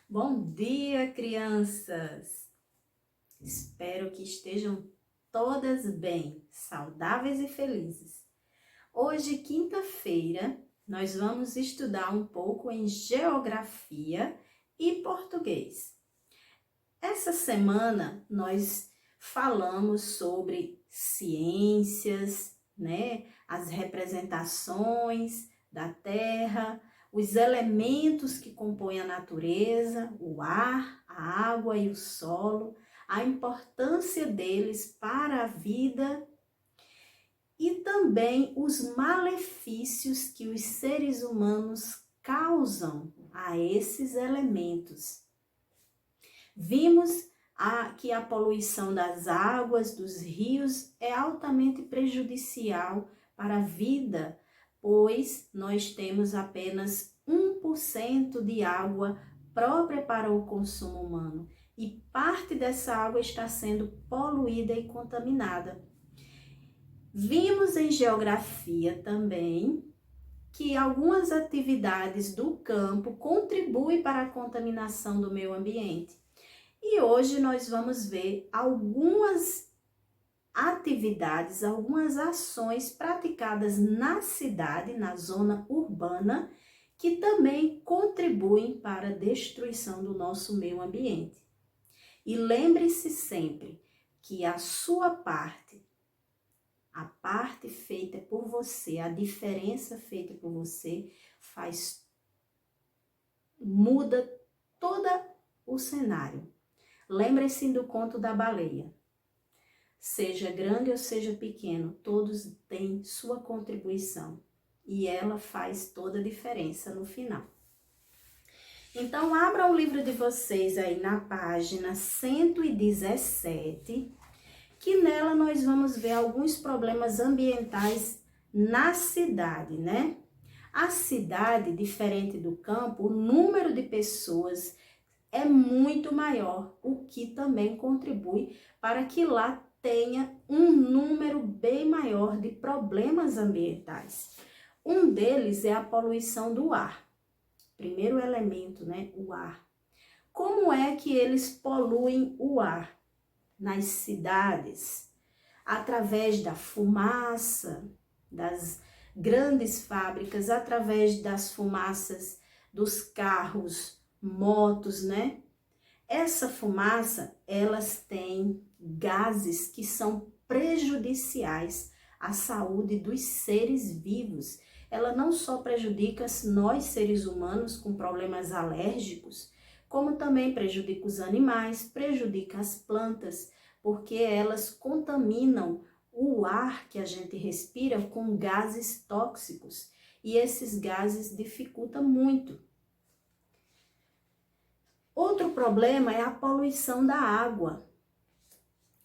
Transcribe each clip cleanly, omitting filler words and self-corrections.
Bom dia, crianças! Espero que estejam todas bem, saudáveis e felizes. Hoje, quinta-feira, nós vamos estudar um pouco em geografia e português. Essa semana nós falamos sobre ciências, as representações da Terra, os elementos que compõem a natureza, o ar, a água e o solo, a importância deles para a vida e também os malefícios que os seres humanos causam a esses elementos. Vimos que a poluição das águas, dos rios, é altamente prejudicial para a vida, pois nós temos apenas 1% de água própria para o consumo humano e parte dessa água está sendo poluída e contaminada. Vimos em geografia também que algumas atividades do campo contribuem para a contaminação do meio ambiente. E hoje nós vamos ver algumas atividades, algumas ações praticadas na cidade, na zona urbana, que também contribuem para a destruição do nosso meio ambiente. E lembre-se sempre que a sua parte, a parte feita por você, a diferença feita por você, muda todo o cenário. Lembre-se do conto da baleia. Seja grande ou seja pequeno, todos têm sua contribuição e ela faz toda a diferença no final. Então, abra o livro de vocês aí na página 117, que nela nós vamos ver alguns problemas ambientais na cidade, né? A cidade, diferente do campo, o número de pessoas é muito maior, o que também contribui para que lá tenha um número bem maior de problemas ambientais. Um deles é a poluição do ar. Primeiro elemento, né, o ar. Como é que eles poluem o ar nas cidades? Através da fumaça, das grandes fábricas, através das fumaças dos carros, motos, né? Essa fumaça, elas têm gases que são prejudiciais à saúde dos seres vivos. Ela não só prejudica nós, seres humanos, com problemas alérgicos, como também prejudica os animais, prejudica as plantas, porque elas contaminam o ar que a gente respira com gases tóxicos. E esses gases dificultam muito. Outro problema é a poluição da água.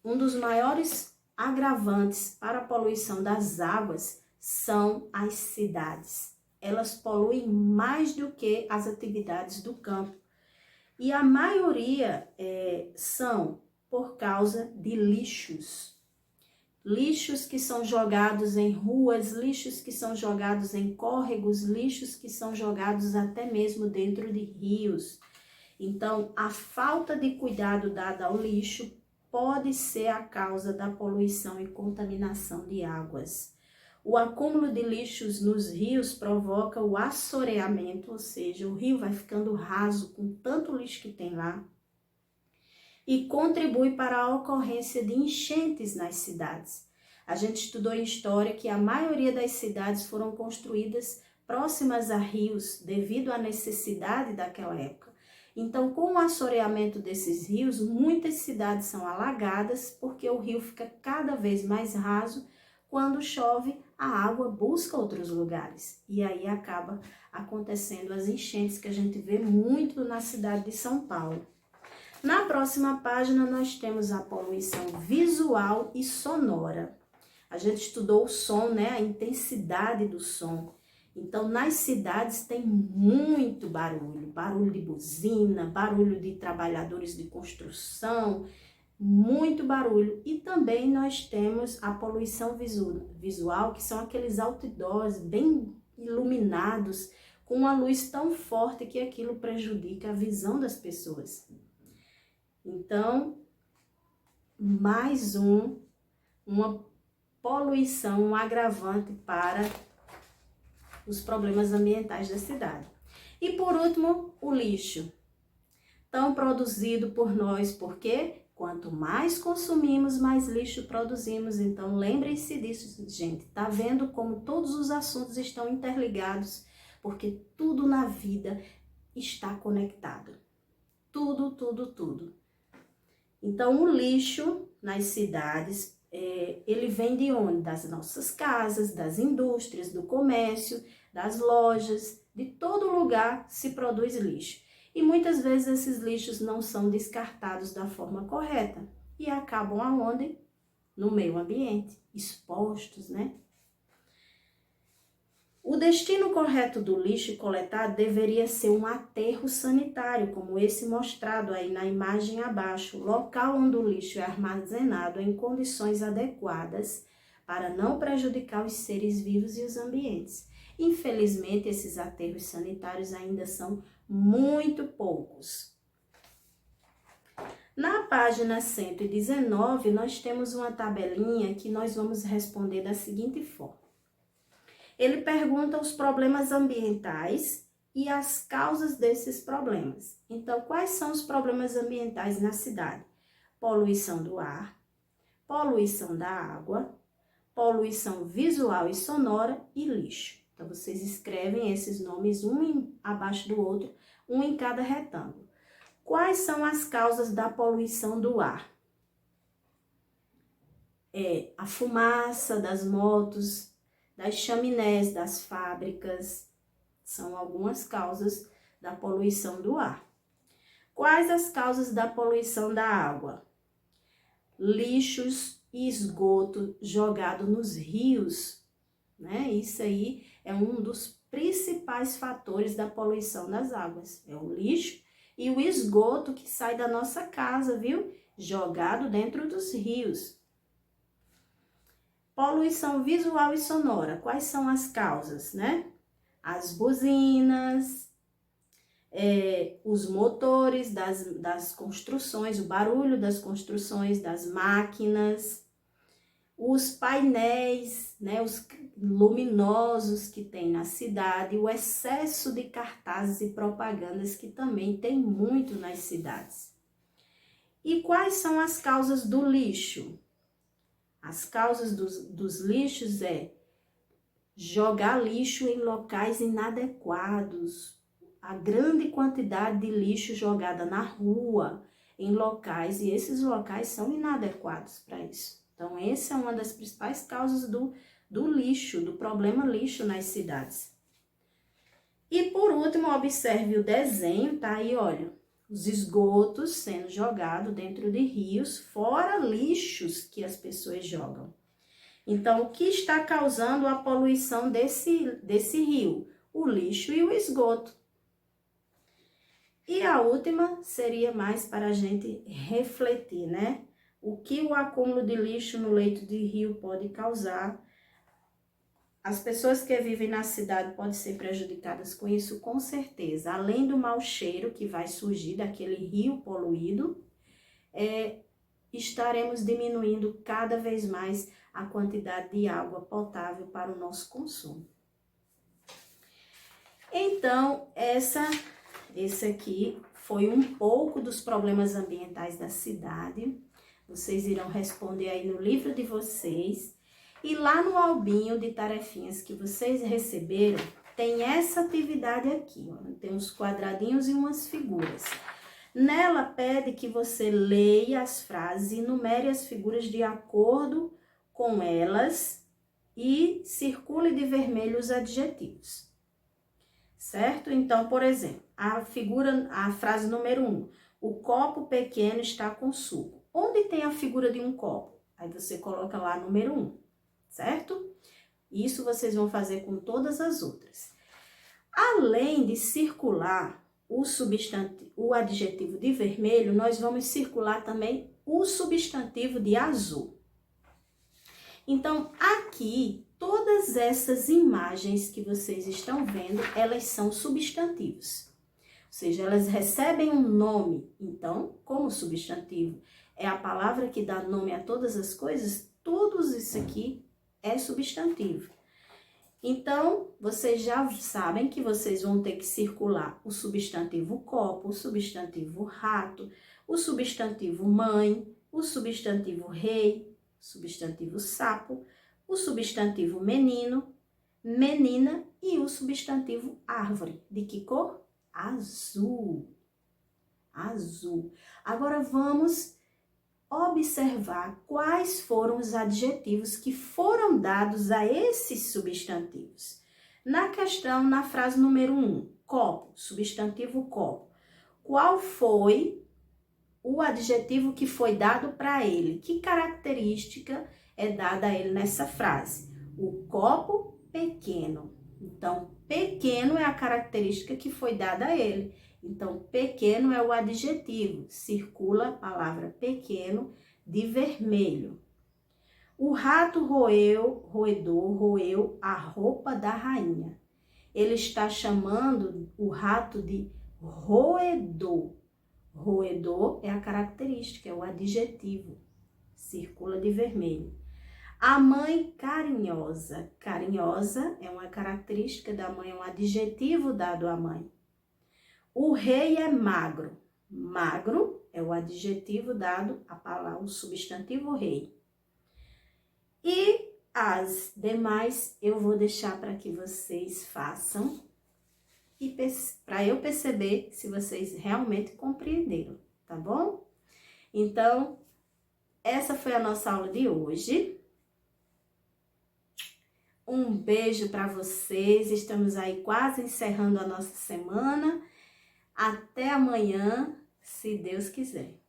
Um dos maiores agravantes para a poluição das águas são as cidades. Elas poluem mais do que as atividades do campo. E a maioria são por causa de lixos. Lixos que são jogados em ruas, lixos que são jogados em córregos, lixos que são jogados até mesmo dentro de rios. Então, a falta de cuidado dada ao lixo pode ser a causa da poluição e contaminação de águas. O acúmulo de lixos nos rios provoca o assoreamento, ou seja, o rio vai ficando raso com tanto lixo que tem lá, e contribui para a ocorrência de enchentes nas cidades. A gente estudou em história que a maioria das cidades foram construídas próximas a rios devido à necessidade daquela época. Então, com o assoreamento desses rios, muitas cidades são alagadas porque o rio fica cada vez mais raso. Quando chove, a água busca outros lugares e aí acaba acontecendo as enchentes que a gente vê muito na cidade de São Paulo. Na próxima página, nós temos a poluição visual e sonora. A gente estudou o som, né? A intensidade do som. Então, nas cidades tem muito barulho, barulho de buzina, barulho de trabalhadores de construção, muito barulho. E também nós temos a poluição visual, que são aqueles outdoors bem iluminados, com uma luz tão forte que aquilo prejudica a visão das pessoas. Então, mais uma poluição, um agravante para os problemas ambientais da cidade. E por último, o lixo, tão produzido por nós, porque quanto mais consumimos, mais lixo produzimos. Então, lembrem-se disso, gente. Tá vendo como todos os assuntos estão interligados? Porque tudo na vida está conectado. Tudo, tudo, tudo. Então, o lixo nas cidades, ele vem de onde? Das nossas casas, das indústrias, do comércio, das lojas, de todo lugar se produz lixo. E muitas vezes esses lixos não são descartados da forma correta e acabam aonde? No meio ambiente, expostos, né? O destino correto do lixo coletado deveria ser um aterro sanitário, como esse mostrado aí na imagem abaixo, local onde o lixo é armazenado em condições adequadas para não prejudicar os seres vivos e os ambientes. Infelizmente, esses aterros sanitários ainda são muito poucos. Na página 119, nós temos uma tabelinha que nós vamos responder da seguinte forma. Ele pergunta os problemas ambientais e as causas desses problemas. Então, quais são os problemas ambientais na cidade? Poluição do ar, poluição da água, poluição visual e sonora e lixo. Então, vocês escrevem esses nomes um abaixo do outro, um em cada retângulo. Quais são as causas da poluição do ar? A fumaça das motos, das chaminés, das fábricas, são algumas causas da poluição do ar. Quais as causas da poluição da água? Lixos e esgoto jogado nos rios, né? Isso aí é um dos principais fatores da poluição das águas. É o lixo e o esgoto que sai da nossa casa, viu? Jogado dentro dos rios. Poluição visual e sonora. Quais são as causas, né? As buzinas, os motores das construções, o barulho das construções, das máquinas, os painéis, né? Os luminosos que tem na cidade, o excesso de cartazes e propagandas que também tem muito nas cidades. E quais são as causas do lixo? As causas dos lixos é jogar lixo em locais inadequados, a grande quantidade de lixo jogada na rua, em locais, e esses locais são inadequados para isso. Então, essa é uma das principais causas do lixo, do problema lixo nas cidades. E por último, observe o desenho, tá aí, olha. Os esgotos sendo jogados dentro de rios, fora lixos que as pessoas jogam. Então, o que está causando a poluição desse rio? O lixo e o esgoto. E a última seria mais para a gente refletir, né? O que o acúmulo de lixo no leito de rio pode causar. As pessoas que vivem na cidade podem ser prejudicadas com isso, com certeza. Além do mau cheiro que vai surgir daquele rio poluído, estaremos diminuindo cada vez mais a quantidade de água potável para o nosso consumo. Então, esse aqui foi um pouco dos problemas ambientais da cidade. Vocês irão responder aí no livro de vocês. E lá no albinho de tarefinhas que vocês receberam, tem essa atividade aqui, ó. Tem uns quadradinhos e umas figuras. Nela pede que você leia as frases e numere as figuras de acordo com elas e circule de vermelho os adjetivos. Certo? Então, por exemplo, a frase número 1. O copo pequeno está com suco. Onde tem a figura de um copo? Aí você coloca lá número 1. Certo? Isso vocês vão fazer com todas as outras. Além de circular o adjetivo de vermelho, nós vamos circular também o substantivo de azul. Então, aqui todas essas imagens que vocês estão vendo, elas são substantivos. Ou seja, elas recebem um nome. Então, como substantivo é a palavra que dá nome a todas as coisas, tudo isso aqui é substantivo. Então, vocês já sabem que vocês vão ter que circular o substantivo copo, o substantivo rato, o substantivo mãe, o substantivo rei, o substantivo sapo, o substantivo menino, menina e o substantivo árvore. De que cor? Azul. Azul. Agora vamos observar quais foram os adjetivos que foram dados a esses substantivos. Na questão, na frase número 1, copo, substantivo copo. Qual foi o adjetivo que foi dado para ele? Que característica é dada a ele nessa frase? O copo pequeno. Então, pequeno é a característica que foi dada a ele. Então, pequeno é o adjetivo. Circula a palavra pequeno de vermelho. O rato roeu a roupa da rainha. Ele está chamando o rato de roedor. Roedor é a característica, é o adjetivo. Circula de vermelho. A mãe carinhosa. Carinhosa é uma característica da mãe, é um adjetivo dado à mãe. O rei é magro. Magro é o adjetivo dado à palavra, o substantivo rei. E as demais eu vou deixar para que vocês façam e para eu perceber se vocês realmente compreenderam, tá bom? Então, essa foi a nossa aula de hoje. Um beijo para vocês. Estamos aí quase encerrando a nossa semana. Até amanhã, se Deus quiser.